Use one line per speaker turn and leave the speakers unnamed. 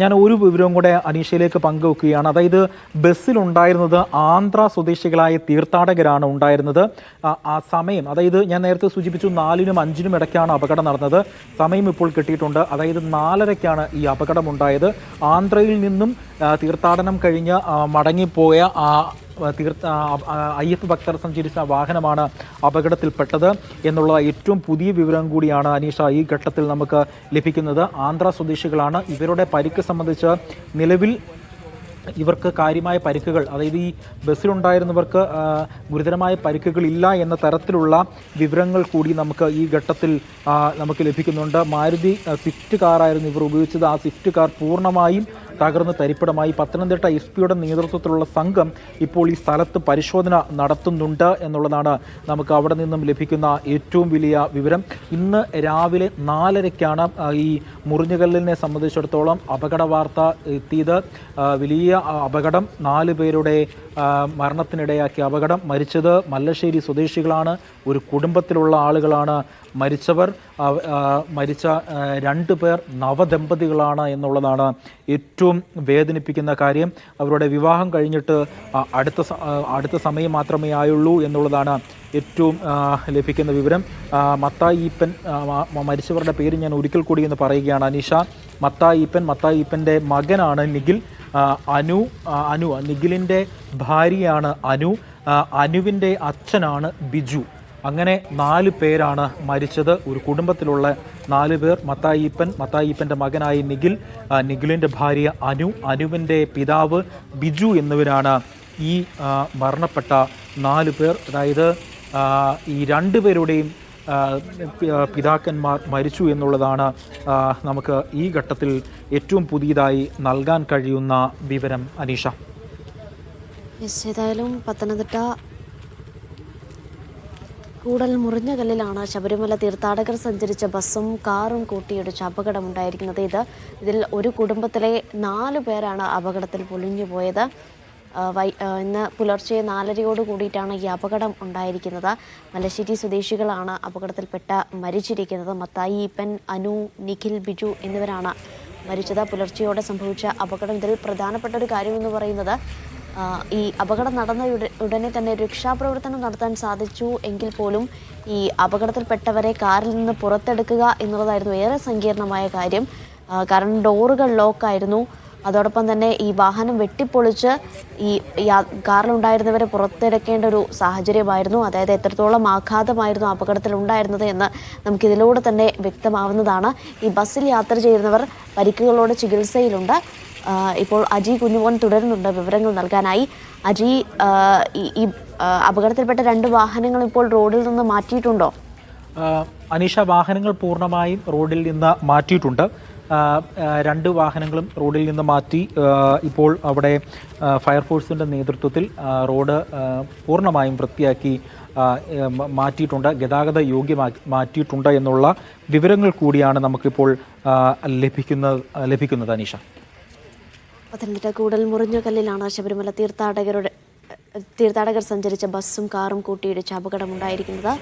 ഞാൻ ഒരു വിവരവും കൂടെ അനീഷയിലേക്ക് പങ്കുവെക്കുകയാണ്. അതായത് ബസ്സിലുണ്ടായിരുന്നത് ആന്ധ്ര സ്വദേശികളായ തീർത്ഥാടകരാണ് ഉണ്ടായിരുന്നത്. ആ സമയം, അതായത് ഞാൻ നേരത്തെ സൂചിപ്പിച്ചു 4-നും 5-നും ഇടയ്ക്കാണ് അപകടം നടന്നത്. സമയം ഇപ്പോൾ കിട്ടിയിട്ടുണ്ട്. അതായത് 4:30-ക്കാണ് ഈ അപകടമുണ്ടായത്. ആന്ധ്രയിൽ നിന്നും തീർത്ഥാടനം കഴിഞ്ഞ് മടങ്ങിപ്പോയ അയ്യപ്പ ഭക്തർ സഞ്ചരിച്ച വാഹനമാണ് അപകടത്തിൽപ്പെട്ടത് എന്നുള്ള ഏറ്റവും പുതിയ വിവരം കൂടിയാണ് അനീഷ ഈ ഘട്ടത്തിൽ നമുക്ക് ലഭിക്കുന്നത്. ആന്ധ്ര സ്വദേശികളാണ്. ഇവരുടെ പരിക്ക് സംബന്ധിച്ച് നിലവിൽ ഇവർക്ക് കാര്യമായ പരിക്കുകൾ, അതായത് ഈ ബസ്സിലുണ്ടായിരുന്നവർക്ക് ഗുരുതരമായ പരിക്കുകളില്ല എന്ന തരത്തിലുള്ള വിവരങ്ങൾ കൂടി നമുക്ക് ഈ ഘട്ടത്തിൽ നമുക്ക് ലഭിക്കുന്നുണ്ട്. മാരുതി സ്വിഫ്റ്റ് കാറായിരുന്നു ഇവർ ഉപയോഗിച്ചത്. ആ സ്വിഫ്റ്റ് കാർ പൂർണ്ണമായും തകർന്ന് തരിപ്പടമായി. പത്തനംതിട്ട എസ്.പിയുടെ നേതൃത്വത്തിലുള്ള സംഘം ഇപ്പോൾ ഈ സ്ഥലത്ത് പരിശോധന നടത്തുന്നുണ്ട് എന്നുള്ളതാണ് നമുക്ക് അവിടെ നിന്നും ലഭിക്കുന്ന ഏറ്റവും വലിയ വിവരം. ഇന്ന് രാവിലെ 4:30-ക്കാണ് ഈ മുറിഞ്ഞുകല്ലിനെ സംബന്ധിച്ചിടത്തോളം അപകട വാർത്ത എത്തിയത്. വലിയ അപകടം, 4 പേരുടെ മരണത്തിനിടയാക്കിയ അപകടം. മരിച്ചത് മല്ലശ്ശേരി സ്വദേശികളാണ്. ഒരു കുടുംബത്തിലുള്ള ആളുകളാണ് മരിച്ചവർ. മരിച്ച 2 പേർ നവദമ്പതികളാണ് എന്നുള്ളതാണ് ഏറ്റവും വേദനിപ്പിക്കുന്ന കാര്യം. അവരുടെ വിവാഹം കഴിഞ്ഞിട്ട് അടുത്ത സമയം മാത്രമേ ആയുള്ളൂ എന്നുള്ളതാണ് ഏറ്റവും ലഭിക്കുന്ന വിവരം. മത്തായി ഈപ്പൻ, മരിച്ചവരുടെ പേര് ഞാൻ ഒരിക്കൽ കൂടി എന്ന് പറയുകയാണ് അനീഷ. മത്തായി ഈപ്പൻ്റെ മകനാണ് നിഖിൽ. അനു നിഖിലിൻ്റെ ഭാര്യയാണ് അനു. അനുവിൻ്റെ അച്ഛനാണ് ബിജു. അങ്ങനെ 4 പേരാണ് മരിച്ചത്. ഒരു കുടുംബത്തിലുള്ള 4 പേർ. മത്തായിപ്പൻ്റെ മകനായ നിഖിലിൻ്റെ ഭാര്യ അനുവിൻ്റെ പിതാവ് ബിജു എന്നിവരാണ് ഈ മരണപ്പെട്ട 4 പേർ. അതായത് ഈ 2 പേരുടെയും പിതാക്കന്മാർ മരിച്ചു എന്നുള്ളതാണ് നമുക്ക് ഈ ഘട്ടത്തിൽ ഏറ്റവും പുതിയതായി നൽകാൻ കഴിയുന്ന വിവരം അനീഷ.
ഏതായാലും പത്തനംതിട്ട കൂടൽ മുറിഞ്ഞകല്ലിലാണ് ശബരിമല തീർത്ഥാടകർ സഞ്ചരിച്ച ബസ്സും കാറും കൂട്ടിയിടിച്ച് അപകടമുണ്ടായിരിക്കുന്നത്. ഇതിൽ ഒരു കുടുംബത്തിലെ 4 പേരാണ് അപകടത്തിൽ പൊലിഞ്ഞുപോയത്. ഇന്ന് പുലർച്ചെ 4:30 കൂടിയിട്ടാണ് ഈ അപകടം ഉണ്ടായിരിക്കുന്നത്. മല്ലശ്ശേരി സ്വദേശികളാണ് അപകടത്തിൽപ്പെട്ട മരിച്ചിരിക്കുന്നത്. മത്തായി ഈപ്പൻ, അനു, നിഖിൽ, ബിജു എന്നിവരാണ് മരിച്ചത്. പുലർച്ചെയോടെ സംഭവിച്ച അപകടം. ഇതിൽ പ്രധാനപ്പെട്ട ഒരു കാര്യമെന്ന് പറയുന്നത് ഈ അപകടം നടന്ന ഉടനെ തന്നെ രക്ഷാപ്രവർത്തനം നടത്താൻ സാധിച്ചു എങ്കിൽ പോലും ഈ അപകടത്തിൽപ്പെട്ടവരെ കാറിൽ നിന്ന് പുറത്തെടുക്കുക എന്നുള്ളതായിരുന്നു ഏറെ സങ്കീർണമായ കാര്യം. കാരണം ഡോറുകൾ ലോക്കായിരുന്നു. അതോടൊപ്പം തന്നെ ഈ വാഹനം വെട്ടിപ്പൊളിച്ച് ഈ കാറിലുണ്ടായിരുന്നവരെ പുറത്തെടുക്കേണ്ട ഒരു സാഹചര്യമായിരുന്നു. അതായത് എത്രത്തോളം ആഘാതമായിരുന്നു അപകടത്തിൽ ഉണ്ടായിരുന്നത് എന്ന് നമുക്കിതിലൂടെ തന്നെ വ്യക്തമാവുന്നതാണ്. ഈ ബസ്സിൽ യാത്ര ചെയ്യുന്നവർ പരിക്കുകളോടെ ചികിത്സയിലുണ്ട്. ഇപ്പോൾ അജി കുഞ്ഞുമോൻ തുടരുന്നുണ്ട് വിവരങ്ങൾ നൽകാനായി. അജി, ഈ അപകടത്തിൽപ്പെട്ട 2 വാഹനങ്ങൾ ഇപ്പോൾ റോഡിൽ നിന്ന് മാറ്റിയിട്ടുണ്ടോ?
അനീഷ, വാഹനങ്ങൾ പൂർണ്ണമായും റോഡിൽ നിന്ന് മാറ്റിയിട്ടുണ്ട്. 2 വാഹനങ്ങളും റോഡിൽ നിന്ന് മാറ്റി. ഇപ്പോൾ അവിടെ ഫയർഫോഴ്സിൻ്റെ നേതൃത്വത്തിൽ റോഡ് പൂർണ്ണമായും വൃത്തിയാക്കി മാറ്റിയിട്ടുണ്ട്, ഗതാഗത മാറ്റിയിട്ടുണ്ട് എന്നുള്ള വിവരങ്ങൾ കൂടിയാണ് നമുക്കിപ്പോൾ ലഭിക്കുന്നത് അനീഷ.
പത്തനംതിട്ട കൂടൽ മുറിഞ്ഞകല്ലിലാണ് ശബരിമല തീർത്ഥാടകർ സഞ്ചരിച്ച ബസ്സും കാറും കൂട്ടിയിടിച്ച് അപകടമുണ്ടായിരിക്കുന്നത്.